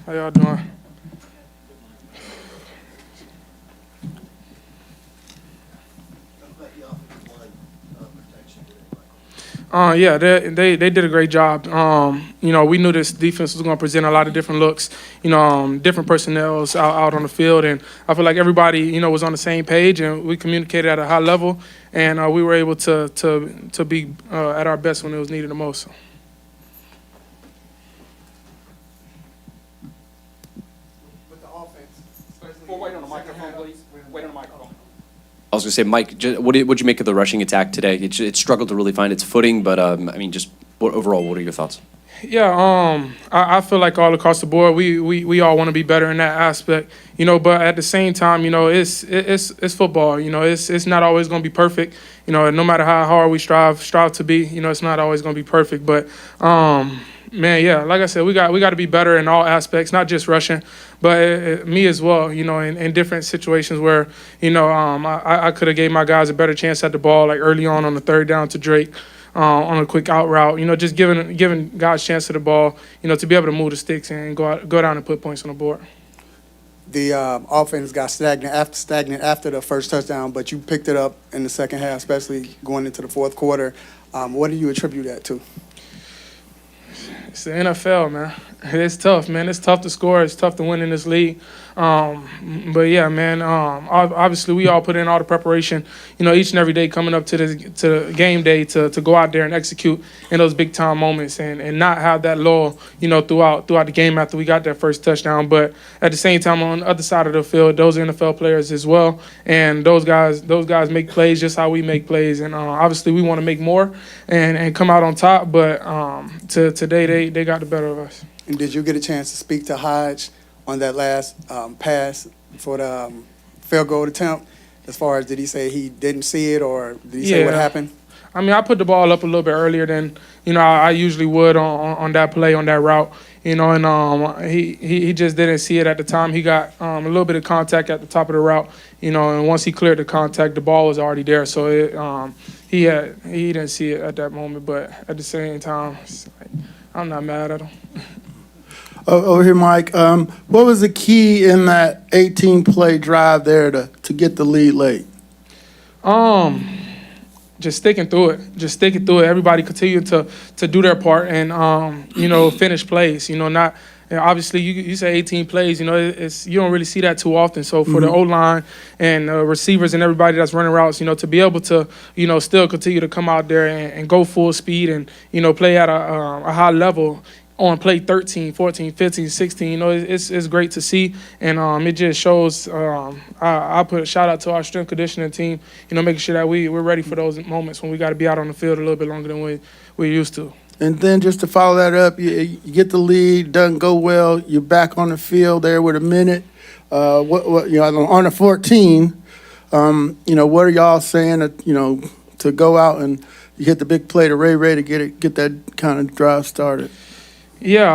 How y'all doing? Yeah, they did a great job. We knew this defense was going to present a lot of different looks, different personnels out on the field, and I feel like everybody, was on the same page, and we communicated at a high level, and we were able to be at our best when it was needed the most. With the offense, Wait on the microphone, please. Wait on the microphone. I was going to say, Mike, what did you make of the rushing attack today? It struggled to really find its footing, but overall, what are your thoughts? Yeah, I feel like all across the board, we all want to be better in that aspect, But at the same time, it's football. It's not always going to be perfect. No matter how hard we strive to be, it's not always going to be perfect. But man, yeah, like I said, we got to be better in all aspects, not just rushing, but me as well. In different situations where I could have gave my guys a better chance at the ball, like early on the third down to Drake. On a quick out route, just giving guys chance to the ball, to be able to move the sticks and go down and put points on the board. the offense got stagnant after the first touchdown, but you picked it up in the second half, especially going into the fourth quarter. What do you attribute that to? It's the NFL, man. It's tough, man. It's tough to score. It's tough to win in this league. But yeah, man. Obviously, we all put in all the preparation, each and every day coming up to game day to go out there and execute in those big time moments and not have that lull, throughout the game after we got that first touchdown. But at the same time, on the other side of the field, those are NFL players as well, and those guys make plays just how we make plays. And obviously, we want to make more and come out on top. But today, they got the better of us. And did you get a chance to speak to Hodge on that last pass for the field goal attempt? As far as, did he say he didn't see it, or did he say what happened? I mean, I put the ball up a little bit earlier than I usually would on that play, on that route. And he just didn't see it at the time. He got a little bit of contact at the top of the route, and once he cleared the contact, the ball was already there. So he didn't see it at that moment. But at the same time, I'm not mad at him. Over here, Mike. What was the key in that 18-play drive there to get the lead late? Just sticking through it. Everybody continue to do their part and finish plays. Not obviously you say 18 plays. It's you don't really see that too often. So for the O-line and receivers and everybody that's running routes, to be able to still continue to come out there and go full speed and play at a high level on play 13, 14, 15, 16, it's great to see, and it just shows. I put a shout out to our strength conditioning team, making sure that we're ready for those moments when we got to be out on the field a little bit longer than we're used to. And then just to follow that up, you get the lead, doesn't go well. You're back on the field there with a minute. On the 14, what are y'all saying to go out and you hit the big play to Ray to get that kind of drive started? Yeah,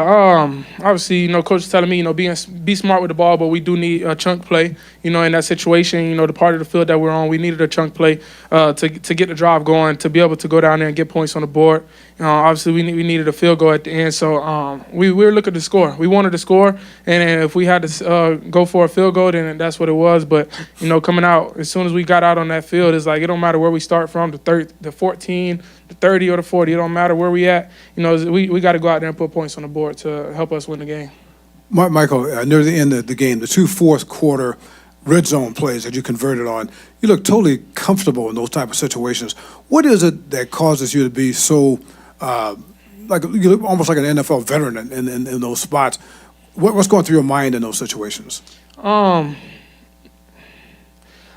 obviously, coach is telling me, be smart with the ball, but we do need a chunk play, in that situation, the part of the field that we're on, we needed a chunk play to get the drive going, to be able to go down there and get points on the board. Obviously, we needed a field goal at the end, so we were looking to score. We wanted to score, and if we had to go for a field goal, then that's what it was. But, coming out, as soon as we got out on that field, it's like it don't matter where we start from, the 14, the 30, or the 40. It don't matter where we at. We got to go out there and put points on the board to help us win the game. Michael, near the end of the game, the two fourth quarter red zone plays that you converted on, you look totally comfortable in those type of situations. What is it that causes you to be so, like you look almost like an NFL veteran in those spots? What's going through your mind in those situations?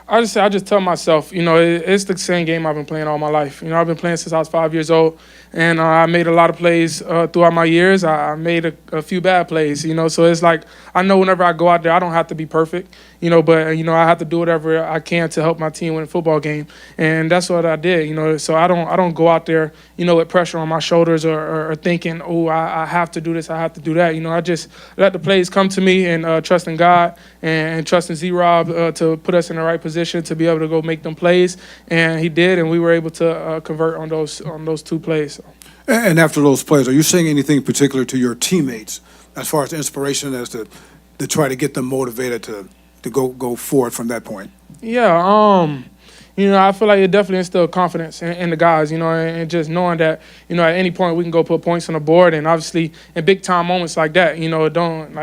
I just tell myself, it's the same game I've been playing all my life. I've been playing since I was 5 years old, and I made a lot of plays throughout my years. I made a few bad plays, so it's like I know whenever I go out there, I don't have to be perfect, but I have to do whatever I can to help my team win a football game, and that's what I did, so I don't go out there, with pressure on my shoulders or thinking, oh, I have to do this, I have to do that. I just let the plays come to me and trust in God and trust in Z-Rob to put us in the right position to be able to go make them plays, and he did, and we were able to convert on those two plays. And after those plays, are you saying anything particular to your teammates as far as inspiration as to try to get them motivated to go forward from that point? Yeah, I feel like it definitely instilled confidence in the guys, and just knowing that, at any point we can go put points on the board, and obviously in big time moments like that, you don't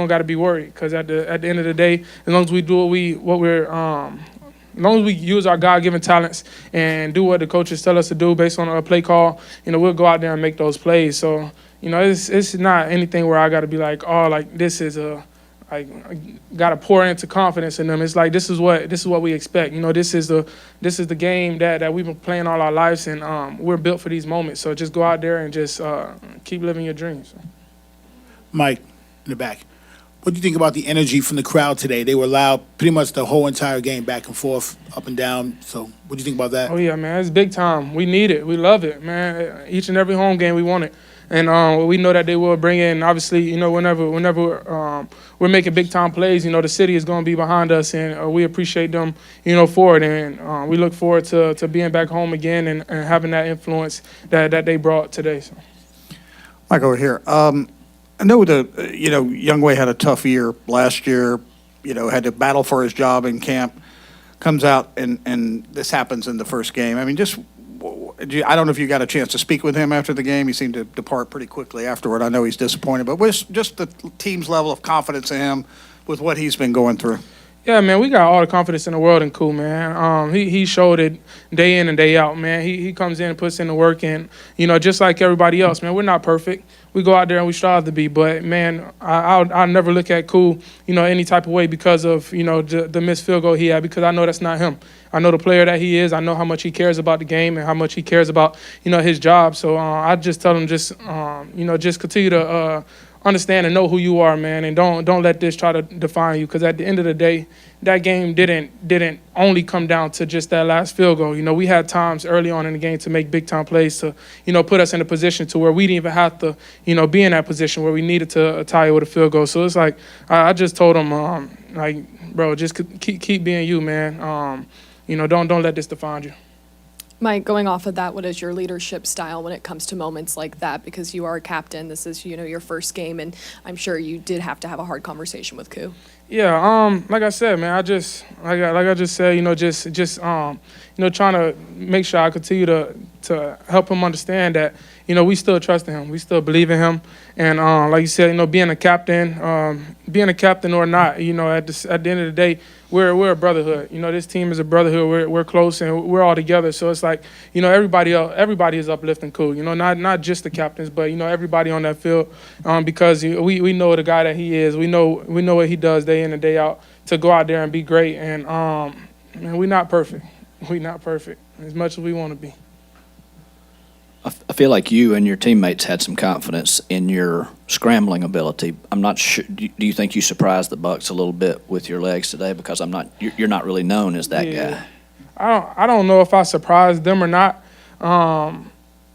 got to be worried, because at the end of the day, as long as we do as long as we use our God-given talents and do what the coaches tell us to do based on a play call, we'll go out there and make those plays. So, it's not anything where I got to be like, oh, like this is I got to pour into confidence in them. It's like this is what we expect. This is the game that we've been playing all our lives, and we're built for these moments. So just go out there and just keep living your dreams. Mike, in the back, what do you think about the energy from the crowd today? They were loud pretty much the whole entire game, back and forth, up and down. So what do you think about that? Oh yeah, man, it's big time. We need it. We love it, man. Each and every home game, we want it. And we know that they will bring in, obviously, whenever we're making big time plays, the city is going to be behind us, and we appreciate them, for it. And we look forward to being back home again and having that influence that they brought today. So. Mike, over here. I know Younghoe had a tough year last year, had to battle for his job in camp, comes out and this happens in the first game. I mean, I don't know if you got a chance to speak with him after the game. He seemed to depart pretty quickly afterward. I know he's disappointed, but what's just the team's level of confidence in him with what he's been going through? Yeah, man, we got all the confidence in the world in Koo, man. He showed it day in and day out, man. He comes in and puts in the work, and, just like everybody else, man, we're not perfect. We go out there and we strive to be, but, man, I'll never look at Koo, any type of way because of, the missed field goal he had, because I know that's not him. I know the player that he is. I know how much he cares about the game and how much he cares about, his job. So I just tell him just continue to understand and know who you are, man, and don't let this try to define you, because at the end of the day, that game didn't only come down to just that last field goal. We had times early on in the game to make big time plays to, put us in a position to where we didn't even have to, be in that position where we needed to tie it with a field goal. So it's like I just told him, bro, just keep being you, man. Don't let this define you. Mike, going off of that, what is your leadership style when it comes to moments like that? Because you are a captain, this is, your first game, and I'm sure you did have to have a hard conversation with Koo. Yeah, like I said, man, I just said, trying to make sure I continue to help him understand that, we still trust in him, we still believe in him, and like you said, being a captain or not, at the end of the day, we're a brotherhood. This team is a brotherhood. We're close and we're all together. So it's like, everybody is uplifting Koo. Not just the captains, but everybody on that field, because we know the guy that he is. We know what he does day in and day out to go out there and be great. And man, we're not perfect. We're not perfect as much as we want to be. I feel like you and your teammates had some confidence in your scrambling ability. I'm not sure. Do you think you surprised the Bucs a little bit with your legs today? Because you're not really known as that guy. I don't know if I surprised them or not.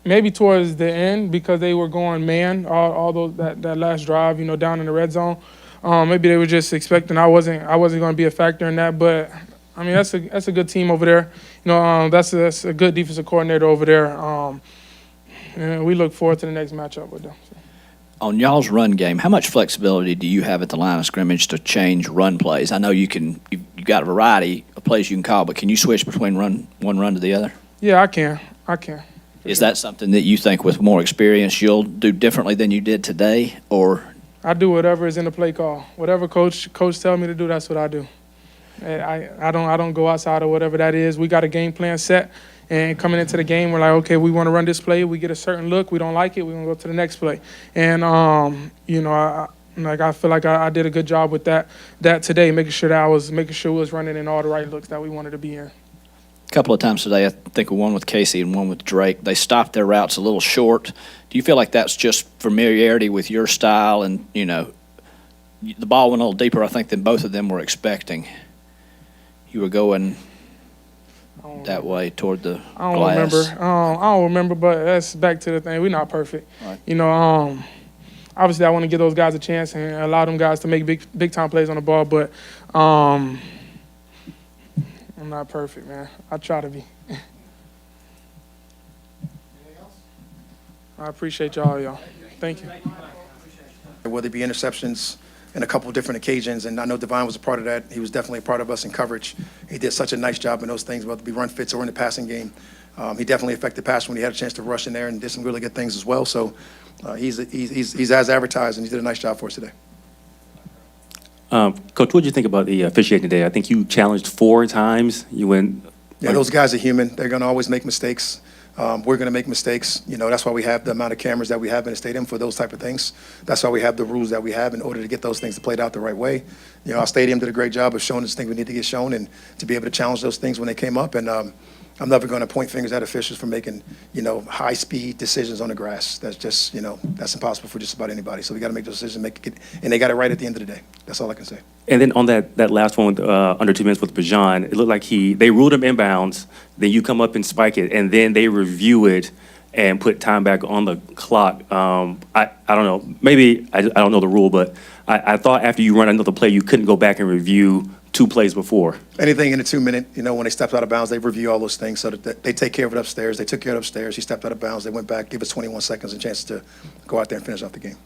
Maybe towards the end, because they were going man all those that last drive, down in the red zone. Maybe they were just expecting I wasn't going to be a factor in that. But I mean, that's a good team over there. That's a good defensive coordinator over there. And we look forward to the next matchup with them. So. On y'all's run game, how much flexibility do you have at the line of scrimmage to change run plays? I know you got a variety of plays you can call, but can you switch between one run to the other? Yeah, I can. Is that something that you think with more experience you'll do differently than you did today, or? I do whatever is in the play call. Whatever coach tell me to do, that's what I do. I don't go outside of whatever that is. We got a game plan set. And coming into the game, we're like, okay, we want to run this play. We get a certain look. We don't like it. We're going to go to the next play. And, I feel like I did a good job with that today, making sure we was running in all the right looks that we wanted to be in. A couple of times today, I think one with Casey and one with Drake, they stopped their routes a little short. Do you feel like that's just familiarity with your style and, the ball went a little deeper, I think, than both of them were expecting? You were going that way toward the glass. I don't remember, but that's back to the thing. We're not perfect. Right. Obviously I want to give those guys a chance and allow them guys to make big time plays on the ball, but I'm not perfect, man. I try to be. I appreciate y'all. Thank you. Whether it be interceptions in a couple of different occasions, and I know Devine was a part of that. He was definitely a part of us in coverage. He did such a nice job in those things, whether it be run fits or in the passing game. He definitely affected pass when he had a chance to rush in there and did some really good things as well. So he's as advertised, and he did a nice job for us today. Coach, what did you think about the officiating today? I think you challenged 4 times. You went. Yeah, those guys are human. They're going to always make mistakes. We're going to make mistakes. You know, that's why we have the amount of cameras that we have in the stadium for those type of things. That's why we have the rules that we have in order to get those things played out the right way. You know, our stadium did a great job of showing us things we need to get shown and to be able to challenge those things when they came up. And I'm never going to point fingers at officials for making, you know, high-speed decisions on the grass. That's just, you know, that's impossible for just about anybody. So we got to make those decisions, and they got it right at the end of the day. That's all I can say. And then on that last one with under 2 minutes with Bajan, it looked like they ruled him inbounds. Then you come up and spike it, and then they review it and put time back on the clock. I don't know. Maybe I don't know the rule, but I thought after you run another play, you couldn't go back and review 2 plays before. Anything in the 2 minute, you know, when they stepped out of bounds, they review all those things so that they take care of it upstairs. They took care of it upstairs. He stepped out of bounds. They went back, give us 21 seconds and chance to go out there and finish off the game.